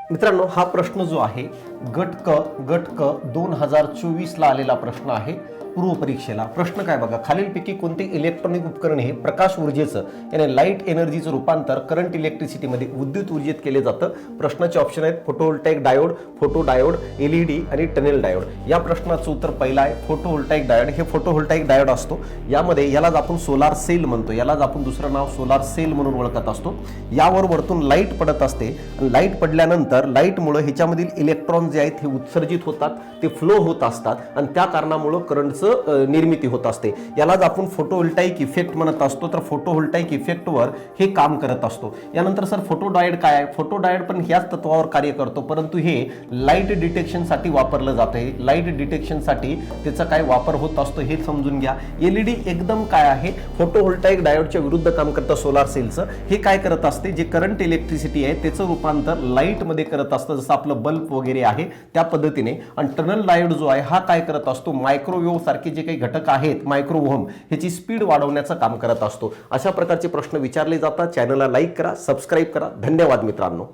मित्रांनो, हा प्रश्न जो आहे गट क 2024 ला आलेला प्रश्न आहे पूर्व परीक्षेला. प्रश्न काय बघा, खालीलपैकी कोणते इलेक्ट्रॉनिक उपकरण हे प्रकाश ऊर्जेचं याने लाईट एनर्जीचं रूपांतर करंट इलेक्ट्रिसिटीमध्ये विद्युत ऊर्जेत केले जातं. प्रश्नाचे ऑप्शन आहेत फोटोव्होल्टाईक डायोड, फोटो डायोड, एलईडी आणि टनेल डायोड. या प्रश्नाचं उत्तर पहिलं आहे फोटोव्होल्टाईक डायोड. हे फोटोव्होल्टाईक डायोड असतो, यामध्ये यालाच आपण सोलार सेल म्हणतो, यालाच आपण दुसरं नाव सोलार सेल म्हणून ओळखत असतो. यावर वरतून लाईट पडत असते आणि लाईट पडल्यानंतर लाईटमुळे ह्याच्यामधील इलेक्ट्रॉन जे आहेत हे उत्सर्जित होतात, ते फ्लो होत असतात आणि त्या कारणामुळे करंटचं निर्मिती होत असते. यालाच आपण फोटोव्होल्टाईक इफेक्ट म्हणत असतो. तर फोटोव्होल्टाईक इफेक्टवर हे काम करत असतो. यानंतर सर फोटो डायोड काय आहे? फोटो डायोड पण ह्याच तत्वावर कार्य करतो, परंतु हे लाईट डिटेक्शनसाठी वापरलं जातं. लाईट डिटेक्शनसाठी त्याचा काय वापर होत असतो हे समजून घ्या. एलईडी एकदम काय आहे, फोटोव्होल्टाईक डायोडच्या विरुद्ध काम करतं सोलार सेलचं. हे काय करत असते, जे करंट इलेक्ट्रिसिटी आहे त्याचं रूपांतर लाईटमध्ये करत असतं, जसं आपलं बल्ब वगैरे आहे त्या पद्धतीने. आणि टनल डायोड जो आहे हा काय करत असतो, मायक्रोवेव्ह सारखे जे काही घटक आहेत मायक्रोओहम ह्याची स्पीड वाढवण्याचं काम करत असतो. अशा प्रकारचे प्रश्न विचारले जातात. चॅनलला लाईक करा, सबस्क्राईब करा. धन्यवाद मित्रांनो.